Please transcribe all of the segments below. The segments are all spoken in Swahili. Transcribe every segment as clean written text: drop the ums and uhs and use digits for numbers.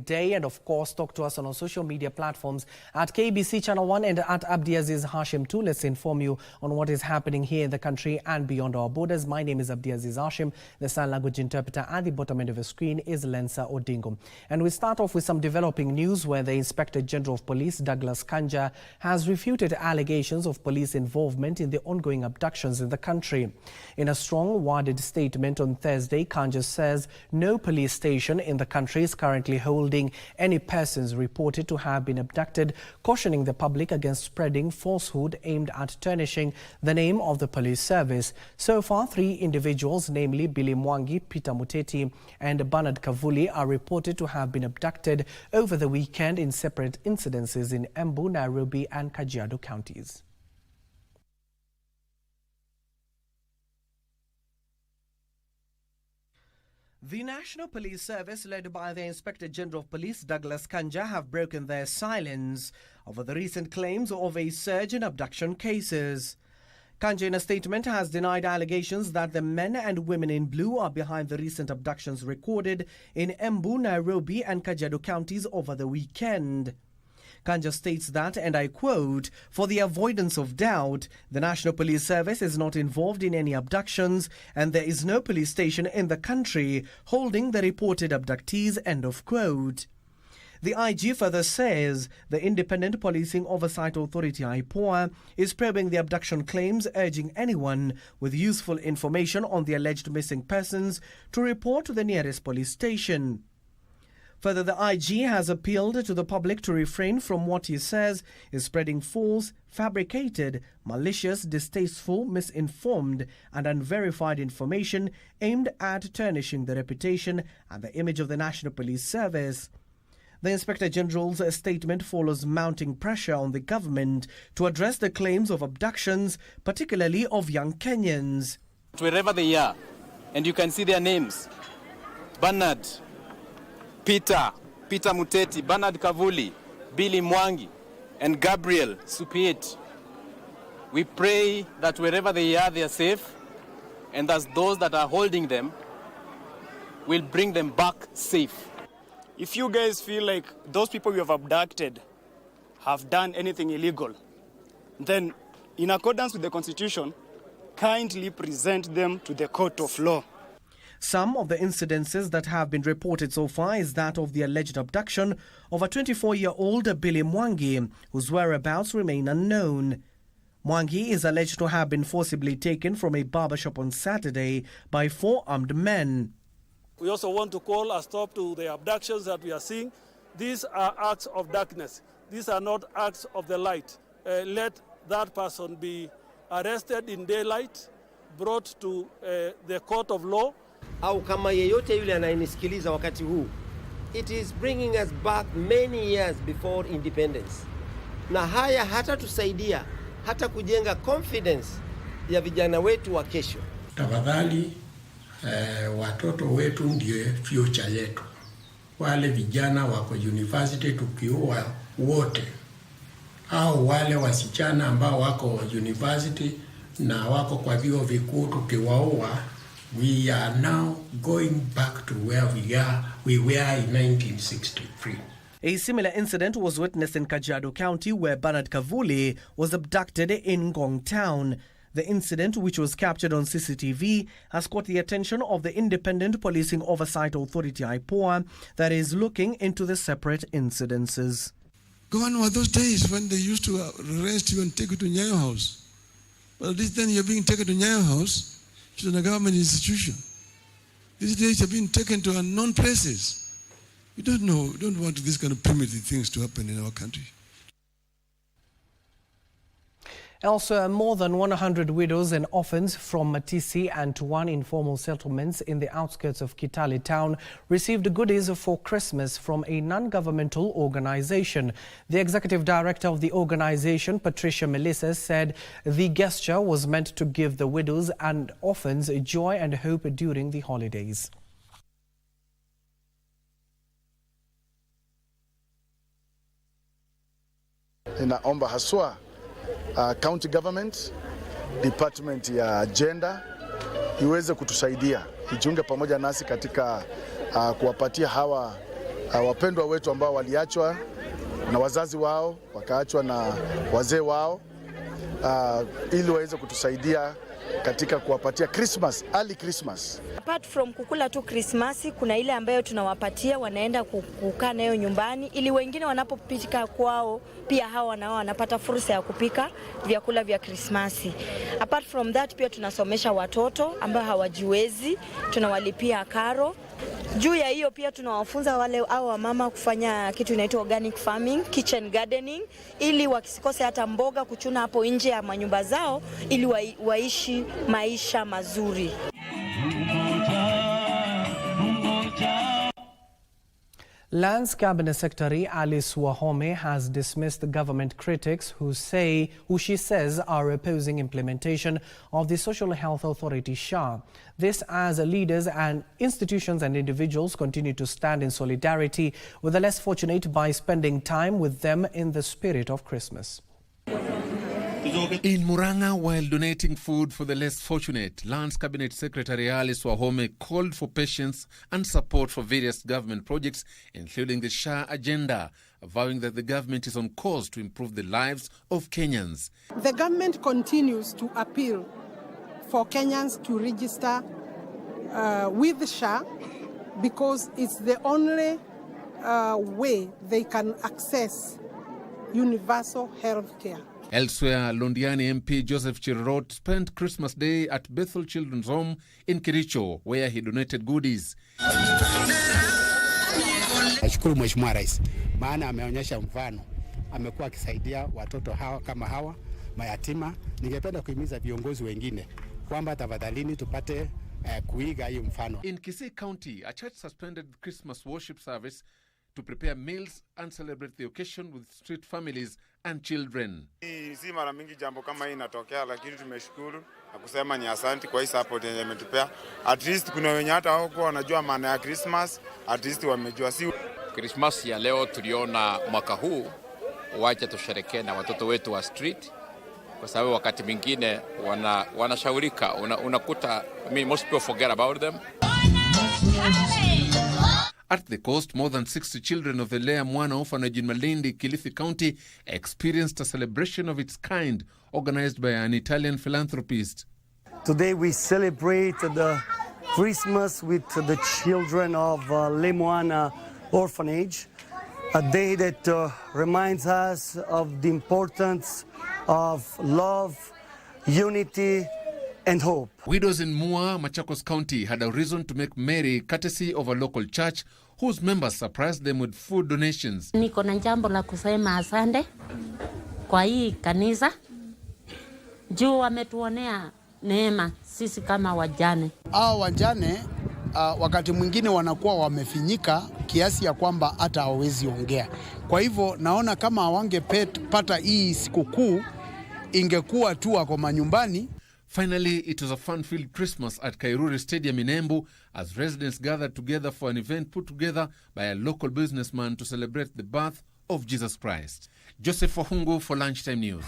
day, and of course talk to us on our social media platforms at KBC Channel 1 and at Abdiaziz Hashim 2. Let's inform you on what is happening here in the country and beyond our borders. My name is Abdiaziz Hashim. The sign language interpreter at the bottom end of the screen is Lensa Odingo. And we start off with some developing news where the Inspector General of Police, Douglas Kanja, has refuted allegations of police involvement in the ongoing abductions in the country. In a strong worded statement on Thursday, Kanja says no police station in the country is currently holding any persons reported to have been abducted, cautioning the public against spreading falsehood aimed at tarnishing the name of the police service. So far, 3 individuals, namely Billy Mwangi, Peter Muteti and Bernard Kavuli, are reported to have been abducted over the weekend in separate incidences in Embu, Nairobi and Kajiado counties. The National Police Service, led by the Inspector General of Police, Douglas Kanja, have broken their silence over the recent claims of a surge in abduction cases. Kanja, in a statement, has denied allegations that the men and women in blue are behind the recent abductions recorded in Embu, Nairobi and Kajiado counties over the weekend. Kanja states that, and I quote, "For the avoidance of doubt, the National Police Service is not involved in any abductions and there is no police station in the country holding the reported abductees," end of quote. The IG further says the Independent Policing Oversight Authority (IPOA) is probing the abduction claims, urging anyone with useful information on the alleged missing persons to report to the nearest police station. Further, the IG has appealed to the public to refrain from what he says is spreading false, fabricated, malicious, distasteful, misinformed and unverified information aimed at tarnishing the reputation and the image of the National Police Service. The Inspector General's statement follows mounting pressure on the government to address the claims of abductions, particularly of young Kenyans. Wherever they are, and you can see their names: Bernard, Peter Muteti, Bernard Kavuli, Billy Mwangi, and Gabriel Supiet. We pray that wherever they are safe, and that those that are holding them will bring them back safe. If you guys feel like those people you have abducted have done anything illegal, then in accordance with the Constitution, kindly present them to the court of law. Some of the incidences that have been reported so far is that of the alleged abduction of a 24-year-old Billy Mwangi, whose whereabouts remain unknown. Mwangi is alleged to have been forcibly taken from a barbershop on Saturday by 4 armed men. We also want to call a stop to the abductions that we are seeing. These are acts of darkness. These are not acts of the light. Let that person be arrested in daylight, brought to the court of law. Au kama yeyote yule anayenisikiliza wakati huu, it is bringing us back many years before independence. Na haya hata tusaidia hata kujenga confidence ya vijana wetu wa kesho. Tafadhali watoto wetu ndio future yetu. Wale vijana wako university tukiua wote, au wale wasichana ambao wako university na wako kwa vyuo vikuu tukiwaua, we are now going back to where we were in 1963. A similar incident was witnessed in Kajiado County, where Bernard Kavuli was abducted in Ngong Town. The incident, which was captured on CCTV, has caught the attention of the Independent Policing Oversight Authority (IPOA) that is looking into the separate incidences. Gone were those days when they used to arrest you and take you to Nyayo House. But this then you're being taken to Nyayo House, which is a government institution. These days you're being taken to unknown places. We don't know, we don't want this kind of primitive things to happen in our country. Elsewhere, more than 100 widows and orphans from Matisi and Tuan informal settlements in the outskirts of Kitale town received goodies for Christmas from a non-governmental organization. The executive director of the organization, Patricia Melissa, said the gesture was meant to give the widows and orphans joy and hope during the holidays. Inaomba haswa county government, department ya gender iweze kutusaidia, ijiunge pamoja nasi katika kuwapatia hawa wapendwa wetu ambao waliachwa na wazazi wao, wakaachwa na wazee wao, ili waweze kutusaidia katika kuwapatia Christmas, early Christmas. Apart from kukula tu Christmas, kuna ile ambayo tunawapatia wanaenda kukaa nayo nyumbani, ili wengine wanapopika kwao pia hawa nao wanapata fursa ya kupika vyakula vya Christmas. Apart from that, pia tunasomesha watoto ambao hawajiwezi, tunawalipia karo. Juu ya hiyo pia tunawafunza wale au wamama kufanya kitu inaitwa organic farming, kitchen gardening, ili wasikose hata mboga kuchuna hapo nje ya manyumba zao, ili waishi maisha mazuri. Lands Cabinet Secretary Alice Wahome has dismissed the government critics who she says are opposing implementation of the Social Health Authority SHA. This as leaders and institutions and individuals continue to stand in solidarity with the less fortunate by spending time with them in the spirit of Christmas. In Muranga, while donating food for the less fortunate, Lands Cabinet Secretary Alice Wahome called for patience and support for various government projects, including the SHA agenda, vowing that the government is on course to improve the lives of Kenyans. The government continues to appeal for Kenyans to register with SHA because it's the only way they can access universal health care. Elsewhere, Londiani MP Joseph Chirot spent Christmas Day at Bethel Children's Home in Kericho, where he donated goodies. Nashukuru Mheshimiwa Rais, maana ameonyesha mfano, amekuwa akisaidia watoto hawa kama hawa mayatima. Ningependa kuhimiza viongozi wengine kwamba tafadhalini tupate kuiga hiyo mfano. In Kisii County, a church suspended Christmas worship service to prepare meals and celebrate the occasion with street families and children. Si mara mingi jambo kama hii inatokea, lakini tumeshukuru na kusema ni asante kwa hii support yenye umetupea. At least kuna wenye hata hawako wanajua maana ya Christmas, at least wamejua. Si Christmas ya leo tuliona mwaka huu wacha tusherekee na watoto wetu wa street, kwa sababu wakati mwingine wanashaurika, unakuta most people forget about them. At the coast, more than 60 children of the Lea Mwana orphanage in Malindi, Kilifi County, experienced a celebration of its kind, organized by an Italian philanthropist. Today we celebrate the Christmas with the children of Lea Mwana orphanage, a day that reminds us of the importance of love, unity, and hope. Widows in Mua, Machakos County had a reason to make merry courtesy of a local church whose members surprised them with food donations. Niko na jambo la kusema asante kwa hii kanisa. Juu wametuonea neema sisi kama wajane. Hao wajane wakati mwingine wanakuwa wamefinyika kiasi ya kwamba hata hawezi ongea. Kwa hivyo naona kama hawangepata hii sikukuu ingekuwa tu wako manyumbani. Finally, it was a fun-filled Christmas at Kairuri Stadium in Embu as residents gathered together for an event put together by a local businessman to celebrate the birth of Jesus Christ. Joseph Wahungu for Lunchtime News.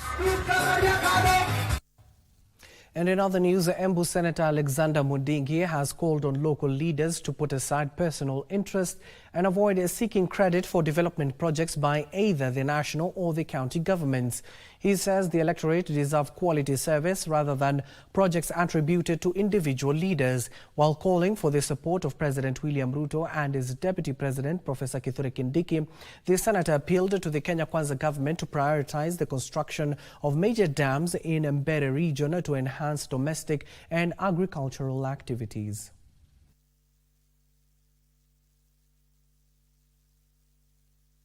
And in other news, Embu Senator Alexander Mudingi has called on local leaders to put aside personal interest and avoid seeking credit for development projects by either the national or the county governments. He says the electorate deserve quality service rather than projects attributed to individual leaders, while calling for the support of President William Ruto and his Deputy President, Professor Kithure Kindiki. The senator appealed to the Kenya Kwanza government to prioritize the construction of major dams in Embu region to enhance domestic and agricultural activities.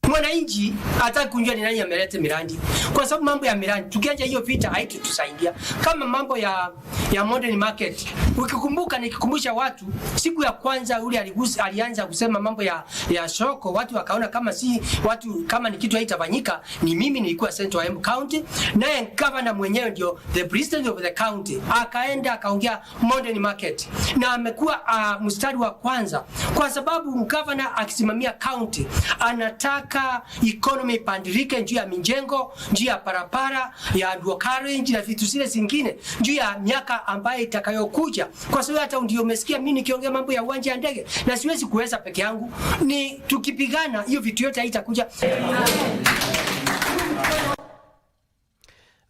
Mwananchi hataki kujua ni nani ameleta miradi, kwa sababu mambo ya miradi tukiacha hiyo vita haitutusaidia. Kama mambo ya modern market, ukikumbuka nikikumbusha watu siku ya kwanza ule alianza kusema mambo ya soko, watu wakaona kama si watu kama ni kitu haitafanyika. Ni mimi nilikuwa Central Embu County, naye governor mwenyewe ndio the president of the county akaenda akaongea modern market, na amekuwa mstari wa kwanza, kwa sababu governor akisimamia county anataka economy pandirike njia ya mijengo, njia ya parapara, ya duokari, njia ya vitu zile zingine, njia ya miaka ambayo itakayokuja. itakuja, kwa sababu hata ndio umesikia mimi nikiongea mambo ya uwanja wa ndege, na siwezi kuweza peke yangu, ni tukipigana hiyo vitu yote haitakuja.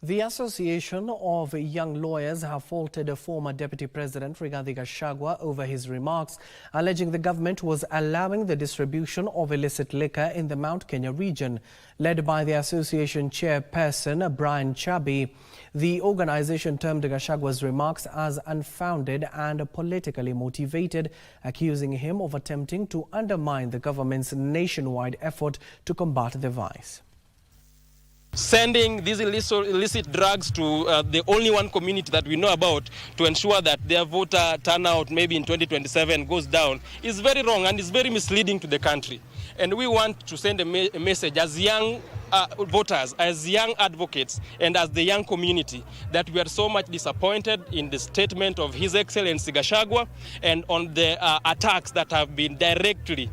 The Association of Young Lawyers have faulted a former Deputy President Rigathi Gachagua over his remarks, alleging the government was allowing the distribution of illicit liquor in the Mount Kenya region. Led by the association chairperson Brian Chabi, the organization termed Gachagua's remarks as unfounded and politically motivated, accusing him of attempting to undermine the government's nationwide effort to combat the vice. Sending these illicit drugs to the only one community that we know about to ensure that their voter turnout maybe in 2027 goes down is very wrong and is very misleading to the country. And we want to send a message as young voters, as young advocates, and as the young community that we are so much disappointed in the statement of His Excellency Gachagua and on the attacks that have been directly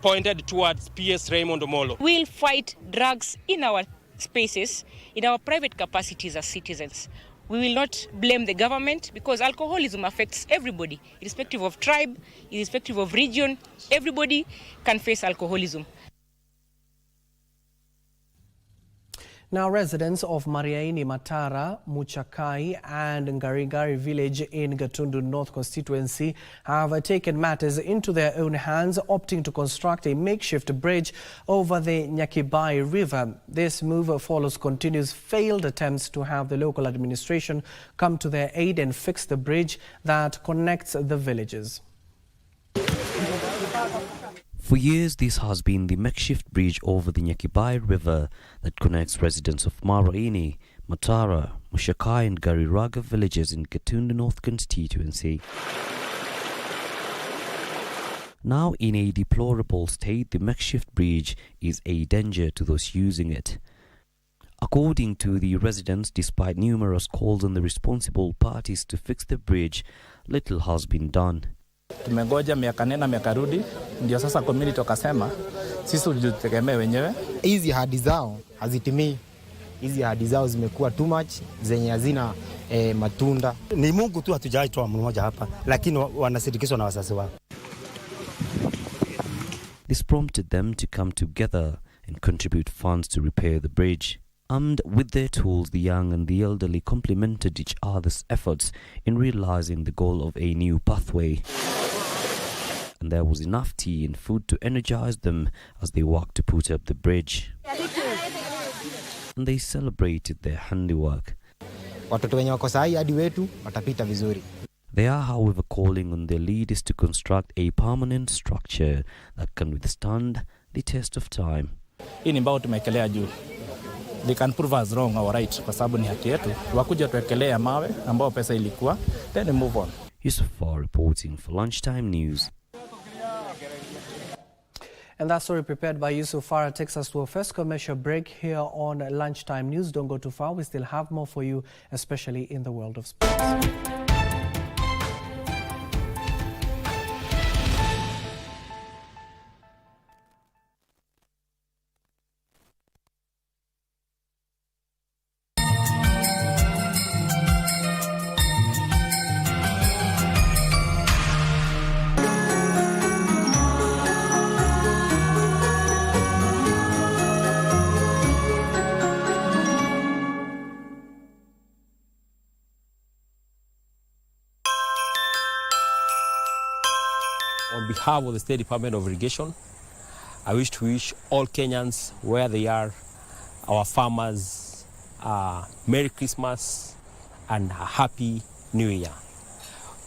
pointed towards PS Raymond Omolo. We'll fight drugs in our spaces, in our private capacities as citizens. We will not blame the government because alcoholism affects everybody, irrespective of tribe, irrespective of region. Everybody can face alcoholism. Now, residents of Mariaini Matara, Muchakai and Ngarigari village in Gatundu North constituency have taken matters into their own hands, opting to construct a makeshift bridge over the Nyakibai River. This move follows continuous failed attempts to have the local administration come to their aid and fix the bridge that connects the villages. For years, this has been the makeshift bridge over the Nyakibai River that connects residents of Maraini, Matara, Mushakai and Gariraga villages in Gatundu North constituency. Now in a deplorable state, the makeshift bridge is a danger to those using it. According to the residents, despite numerous calls on the responsible parties to fix the bridge, little has been done. Tumengoja miaka nenda miaka rudi, ndio sasa community wakasema sisi tujitegemee wenyewe. Hizi ahadi zao hazitimii. Hizi ahadi zao zimekuwa too much, zenye hazina matunda. Ni Mungu tu hatujaitwa mmoja hapa, lakini wanasindikizwa na wazazi wao. This prompted them to come together and contribute funds to repair the bridge. Armed with their tools, the young and the elderly complemented each other's efforts in realizing the goal of a new pathway. And there was enough tea and food to energize them as they worked to put up the bridge. And they celebrated their handiwork. Watoto wenye wako sahi hadi wetu watapita vizuri. They are, however, calling on their leaders to construct a permanent structure that can withstand the test of time. Hii ni mbao tumekelea juu. They can prove us wrong or right kwa sababu ni haki yetu. Wakuja tuwekelea mawe ambao pesa ilikuwa, then move on. Yusufar reporting for Lunchtime News. And that story prepared by Yusufar takes us to a first commercial break here on Lunchtime News. Don't go too far. We still have more for you, especially in the world of sports. On behalf of the State Department of Irrigation, I wish to wish all Kenyans, where they are, our farmers, Merry Christmas and a Happy New Year.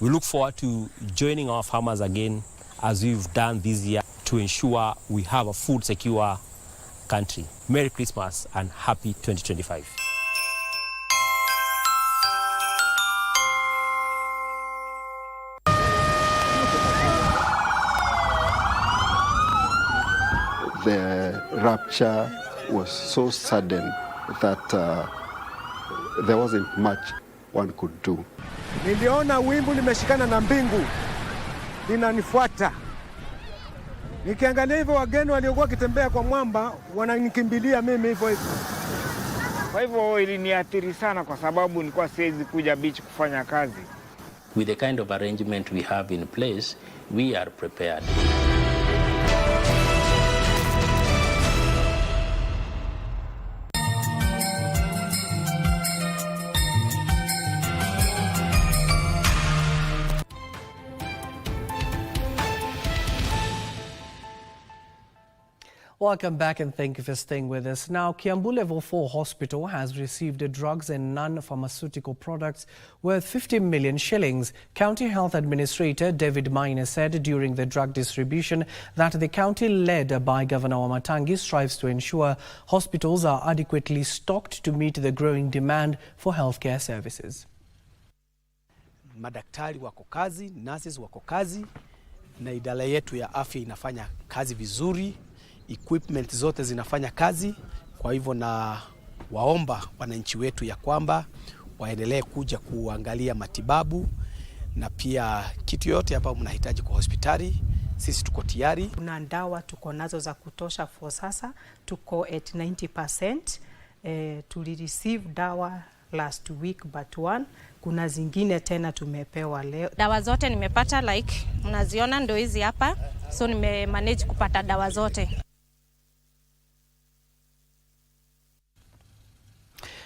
We look forward to joining our farmers again as we've done this year to ensure we have a food secure country. Merry Christmas and Happy 2025. The rapture was so sudden that there wasn't much one could do. Niliona wimbu limeshikana na mbingu linanifuata. Nikiangalia hivyo wageni waliokuwa kitembea kwa mwamba wananikimbilia mimi hivyo hivyo. Kwa hivyo iliniathiri sana kwa sababu nilikuwa siwezi kuja beach kufanya kazi. With the kind of arrangement we have in place, we are prepared. Welcome back and thank you for staying with us. Now, Kiambu Level 4 Hospital has received drugs and non-pharmaceutical products worth 50 million shillings. County Health Administrator David Maina said during the drug distribution that the county led by Governor Wamatangi strives to ensure hospitals are adequately stocked to meet the growing demand for healthcare services. Madaktari wako kazi, nurses wako kazi, na idara yetu ya afya inafanya kazi vizuri. Equipment zote zinafanya kazi, kwa hivyo na waomba wananchi wetu ya kwamba waendelee kuja kuangalia matibabu na pia kitu yote hapa mnahitaji kwa hospitali, sisi tuko tayari. Kuna dawa tuko nazo za kutosha for sasa, tuko at 90%. Tuli receive dawa last week but one. Kuna zingine tena tumepewa leo. Dawa zote nimepata, like mnaziona ndio hizi hapa, so nimemanage kupata dawa zote.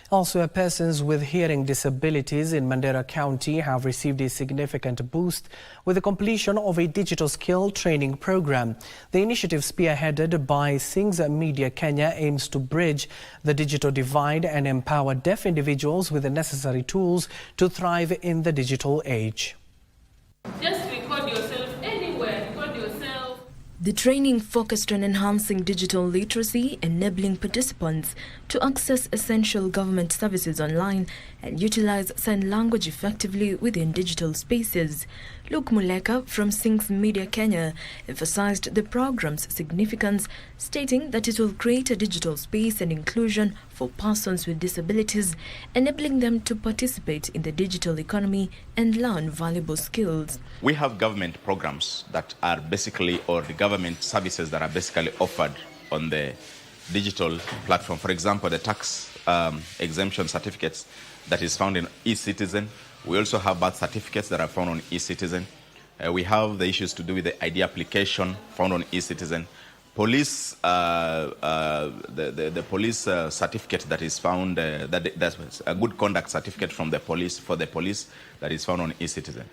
Also, persons with hearing disabilities in Mandera County have received a significant boost with the completion of a digital skill training program. The initiative, spearheaded by Sings Media Kenya, aims to bridge the digital divide and empower deaf individuals with the necessary tools to thrive in the digital age. Just record yourself anywhere, record yourself. The training focused on enhancing digital literacy, enabling participants to access essential government services online and utilize sign language effectively within digital spaces. Luke Muleka from Sings Media Kenya emphasized the program's significance, stating that it will create a digital space and inclusion for persons with disabilities, enabling them to participate in the digital economy and learn valuable skills. We have government programs that are basically, or the government services that are basically offered on the digital platform. For example, the tax exemption certificates that is found in eCitizen. We also have birth certificates that are found on eCitizen. We have the issues to do with the ID application found on eCitizen. Police, the police certificate that is found, that's a good conduct certificate from the police, for the police, that is found on eCitizen.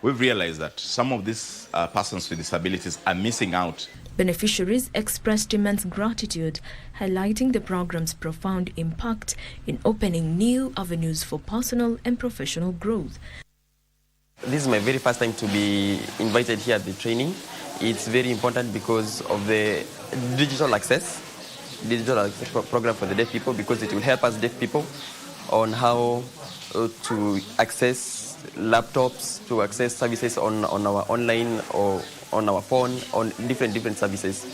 We've realized that some of these persons with disabilities are missing out. Beneficiaries expressed immense gratitude, highlighting the program's profound impact in opening new avenues for personal and professional growth. This is my very first time to be invited here at the training. It's very important because of the digital access program for the deaf people, because it will help us deaf people on how to access laptops, to access services on our online or on our phone, on different services,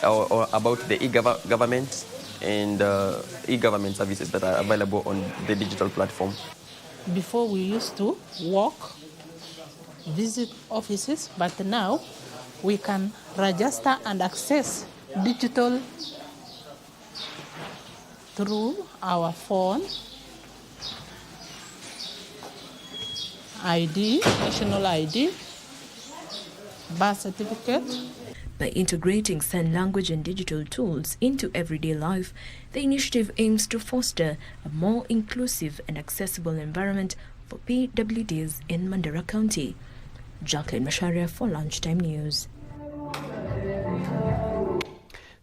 or about the e-government and e-government services that are available on the digital platform. Before we used to walk, visit offices, but now we can register and access digital through our phone, ID, national ID, birth certificate. By integrating sign language and digital tools into everyday life, the initiative aims to foster a more inclusive and accessible environment for PWDs in Mandera County. Jacqueline Masharia for Lunchtime News.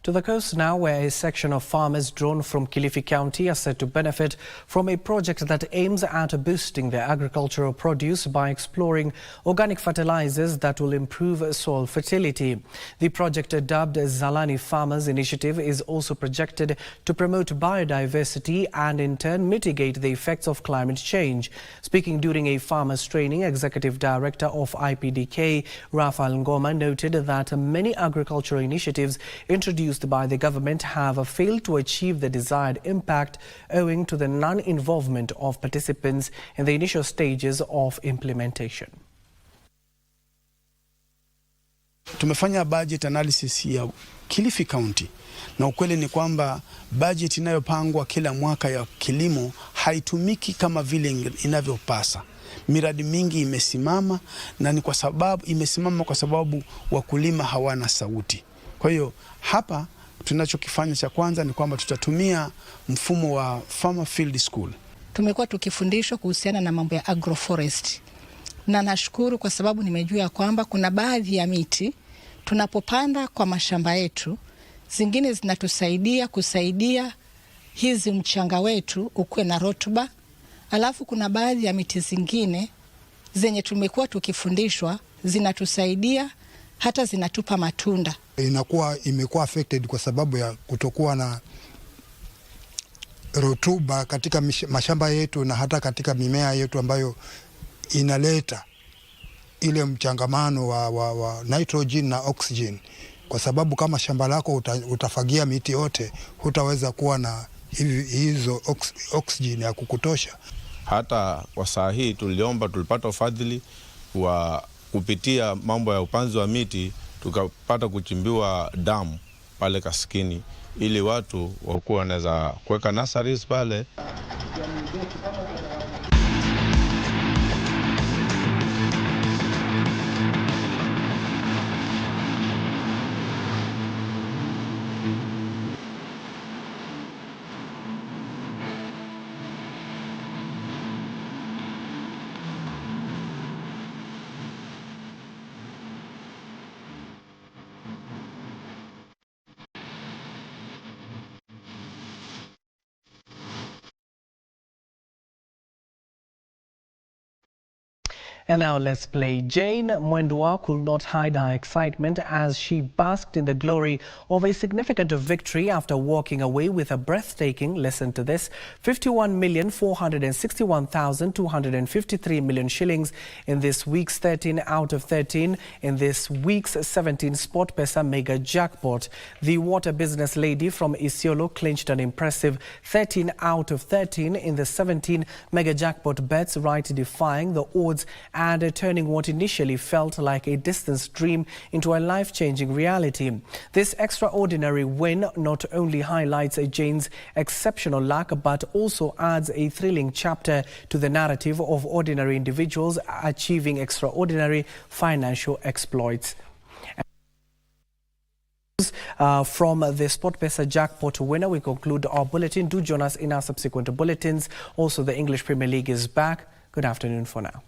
To the coast now, where a section of farmers drawn from Kilifi County are said to benefit from a project that aims at boosting their agricultural produce by exploring organic fertilizers that will improve soil fertility. The project, dubbed Zalani Farmers Initiative, is also projected to promote biodiversity and in turn mitigate the effects of climate change. Speaking during a farmers training, Executive Director of IPDK, Rafael Ngoma, noted that many agricultural initiatives introduced by the government have failed to achieve the desired impact owing to the non-involvement of participants in the initial stages of implementation. Tumefanya budget analysis ya Kilifi County, na ukweli ni kwamba budget inayopangwa kila mwaka ya kilimo haitumiki kama vile inavyopasa. miradi mingi imesimama, na ni kwa sababu imesimama kwa sababu wakulima hawana sauti. Kwa hiyo hapa tunachokifanya cha kwanza ni kwamba tutatumia mfumo wa Farmer Field School. Tumekuwa tukifundishwa kuhusiana na mambo ya agroforest, na nashukuru kwa sababu nimejua kwamba kuna baadhi ya miti tunapopanda kwa mashamba yetu, zingine zinatusaidia kusaidia hizi mchanga wetu ukuwe na rotuba. Alafu kuna baadhi ya miti zingine zenye tumekuwa tukifundishwa zinatusaidia hata zinatupa matunda. Imekuwa affected kwa sababu ya kutokuwa na rotuba katika mashamba yetu na hata katika mimea yetu, ambayo inaleta ile mchangamano wa nitrogen na oxygen. Kwa sababu kama shamba lako utafagia miti yote, hutaweza kuwa na hizo oxygen ya kukutosha. Hata kwa saa hii tulipata ufadhili wa kupitia mambo ya upanzi wa miti, tukapata kuchimbiwa damu pale Kaskini ili watu wakuwa wanaweza kuweka nurseries pale. And now let's play. Jane Mwendwa could not hide her excitement as she basked in the glory of a significant victory after walking away with a breathtaking, listen to this, 51,461,253 million shillings in this week's 13 out of 13 in this week's 17 Sportpesa mega jackpot. The water business lady from Isiolo clinched an impressive 13 out of 13 in the 17 mega jackpot bets, right defying the odds and turning what initially felt like a distant dream into a life-changing reality. This extraordinary win not only highlights Jane's exceptional luck, but also adds a thrilling chapter to the narrative of ordinary individuals achieving extraordinary financial exploits. From the Sportpesa jackpot winner, we conclude our bulletin. Do join us in our subsequent bulletins. Also, the English Premier League is back. Good afternoon for now.